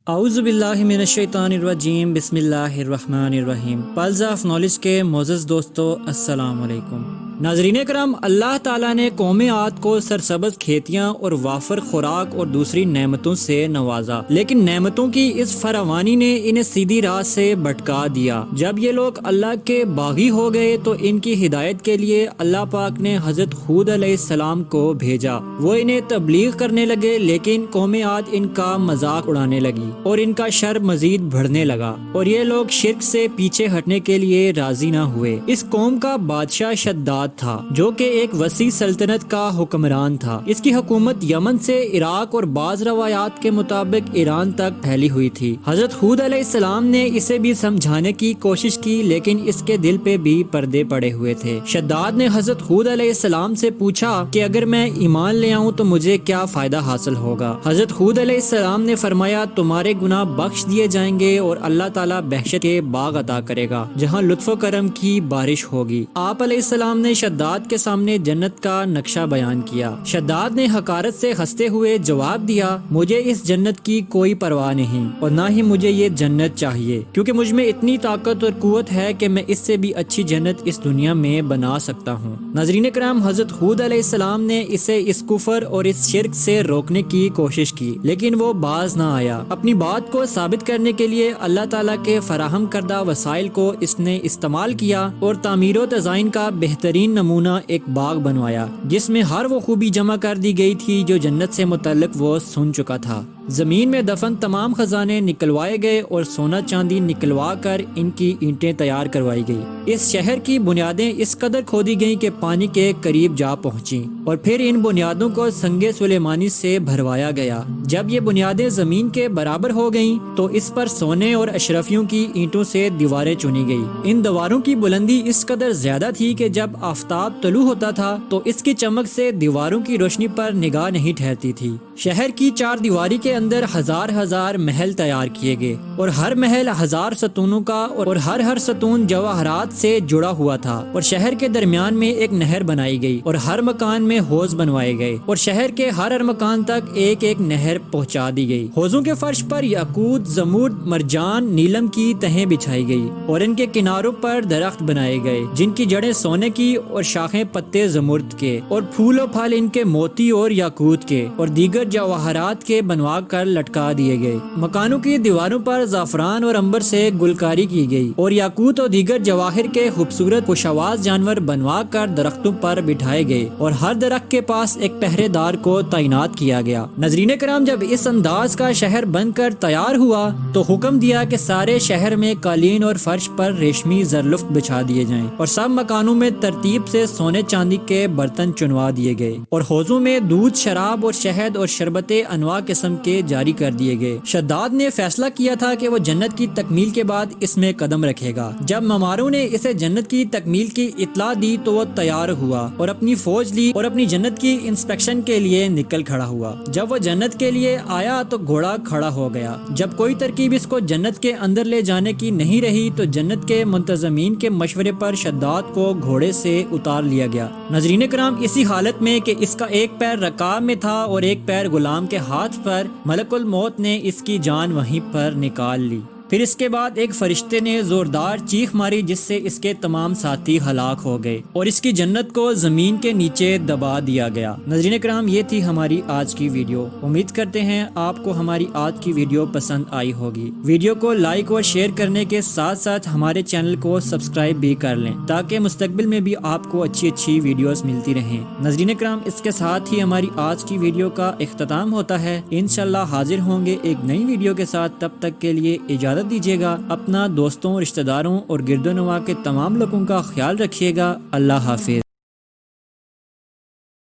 اعوذ باللہ من الشیطان الرجیم، بسم اللہ الرحمن الرحیم۔ پلز آف نالج کے معزز دوستو، السلام علیکم۔ ناظرین کرام، اللہ تعالیٰ نے قوم عاد کو سرسبز کھیتیاں اور وافر خوراک اور دوسری نعمتوں سے نوازا، لیکن نعمتوں کی اس فراوانی نے انہیں سیدھی راہ سے بھٹکا دیا۔ جب یہ لوگ اللہ کے باغی ہو گئے تو ان کی ہدایت کے لیے اللہ پاک نے حضرت ہود علیہ السلام کو بھیجا۔ وہ انہیں تبلیغ کرنے لگے، لیکن قوم عاد ان کا مذاق اڑانے لگی اور ان کا شر مزید بڑھنے لگا، اور یہ لوگ شرک سے پیچھے ہٹنے کے لیے راضی نہ ہوئے۔ اس قوم کا بادشاہ شداد تھا، جو کہ ایک وسیع سلطنت کا حکمران تھا۔ اس کی حکومت یمن سے عراق اور بعض روایات کے مطابق ایران تک پھیلی ہوئی تھی۔ حضرت ہود علیہ السلام نے اسے بھی سمجھانے کی کوشش کی، لیکن اس کے دل پہ بھی پردے پڑے ہوئے تھے۔ شداد نے حضرت ہود علیہ السلام سے پوچھا کہ اگر میں ایمان لے آؤں تو مجھے کیا فائدہ حاصل ہوگا؟ حضرت ہود علیہ السلام نے فرمایا، تمہارے گناہ بخش دیے جائیں گے اور اللہ تعالیٰ بہشت کے باغ عطا کرے گا جہاں لطف و کرم کی بارش ہوگی۔ آپ علیہ السلام نے شداد کے سامنے جنت کا نقشہ بیان کیا۔ شداد نے حقارت سے ہنستے ہوئے جواب دیا، مجھے اس جنت کی کوئی پرواہ نہیں اور نہ ہی مجھے یہ جنت چاہیے، کیونکہ مجھ میں اتنی طاقت اور قوت ہے کہ میں اس سے بھی اچھی جنت اس دنیا میں بنا سکتا ہوں۔ ناظرین کرام، حضرت ہود علیہ السلام نے اسے اس کفر اور اس شرک سے روکنے کی کوشش کی، لیکن وہ باز نہ آیا۔ اپنی بات کو ثابت کرنے کے لیے اللہ تعالیٰ کے فراہم کردہ وسائل کو اس نے استعمال کیا اور تعمیر و تزئین کا بہترین نمونہ ایک باغ بنوایا، جس میں ہر وہ خوبی جمع کر دی گئی تھی جو جنت سے متعلق وہ سن چکا تھا۔ زمین میں دفن تمام خزانے نکلوائے گئے اور سونا چاندی نکلوا کر ان کی اینٹیں تیار کروائی گئی۔ اس شہر کی بنیادیں اس قدر کھودی گئیں کہ پانی کے قریب جا پہنچیں، اور پھر ان بنیادوں کو سنگ سلیمانی سے بھروایا گیا۔ جب یہ بنیادیں زمین کے برابر ہو گئیں تو اس پر سونے اور اشرفیوں کی اینٹوں سے دیواریں چنی گئی۔ ان دیواروں کی بلندی اس قدر زیادہ تھی کہ جب آفتاب طلوع ہوتا تھا تو اس کی چمک سے دیواروں کی روشنی پر نگاہ نہیں ٹھہرتی تھی۔ شہر کی چار دیواری کے اندر ہزار ہزار محل تیار کیے گئے، اور ہر محل ہزار ستونوں کا اور ہر ستون جواہرات سے جڑا ہوا تھا، اور شہر کے درمیان میں ایک نہر بنائی گئی، اور ہر مکان میں حوض بنوائے گئے، اور شہر کے ہر مکان تک ایک ایک نہر پہنچا دی گئی۔ حوضوں کے فرش پر یاقوت، زمرد، مرجان، نیلم کی تہیں بچھائی گئی، اور ان کے کناروں پر درخت بنائے گئے جن کی جڑیں سونے کی اور شاخیں پتے زمرد کے، اور پھول و پھل ان کے موتی اور یاقوت کے اور دیگر جواہرات کے بنوا کر لٹکا دیے گئے۔ مکانوں کی دیواروں پر زعفران اور عنبر سے گلکاری کی گئی، اور یاقوت اور دیگر جواہر کے خوبصورت خوشآواز جانور بنوا کر درختوں پر بٹھائے گئے، اور ہر درخت کے پاس ایک پہرے دار کو تعینات کیا گیا۔ ناظرین کرام، جب اس انداز کا شہر بن کر تیار ہوا تو حکم دیا کہ سارے شہر میں قالین اور فرش پر ریشمی زرلفت بچھا دیے جائیں، اور سب مکانوں میں ترتیب سے سونے چاندی کے برتن چنوا دیے گئے، اور حوضوں میں دودھ، شراب اور شہد اور شربت انواع قسم کے جاری کر دیے گئے۔ شداد نے فیصلہ کیا تھا کہ وہ جنت کی تکمیل کے بعد اس میں قدم رکھے گا۔ جب مماروں نے اسے جنت کی تکمیل کی اطلاع دی تو وہ تیار ہوا اور اپنی فوج لی اور اپنی جنت کی انسپیکشن کے لیے نکل کھڑا ہوا۔ جب وہ جنت کے لیے آیا تو گھوڑا کھڑا ہو گیا۔ جب کوئی ترکیب اس کو جنت کے اندر لے جانے کی نہیں رہی تو جنت کے منتظمین کے مشورے پر شداد کو گھوڑے سے اتار لیا گیا۔ ناظرین کرام، اسی حالت میں کہ اس کا ایک پیر رکاب میں تھا اور ایک پیر غلام کے ہاتھ پر، ملک الموت نے اس کی جان وہیں پر نکال لی۔ پھر اس کے بعد ایک فرشتے نے زوردار چیخ ماری جس سے اس کے تمام ساتھی ہلاک ہو گئے اور اس کی جنت کو زمین کے نیچے دبا دیا گیا۔ ناظرین کرام، یہ تھی ہماری آج کی ویڈیو۔ امید کرتے ہیں آپ کو ہماری آج کی ویڈیو پسند آئی ہوگی۔ ویڈیو کو لائک اور شیئر کرنے کے ساتھ ساتھ ہمارے چینل کو سبسکرائب بھی کر لیں تاکہ مستقبل میں بھی آپ کو اچھی ویڈیوز ملتی رہیں۔ ناظرین کرام، اس کے ساتھ ہی ہماری آج کی ویڈیو کا اختتام ہوتا ہے۔ انشاءاللہ حاضر ہوں گے ایک نئی ویڈیو کے ساتھ، تب تک کے لیے اجازت دیجیے گا۔ اپنا، دوستوں، رشتہ داروں اور گرد و نواح کے تمام لوگوں کا خیال رکھیے گا۔ اللہ حافظ۔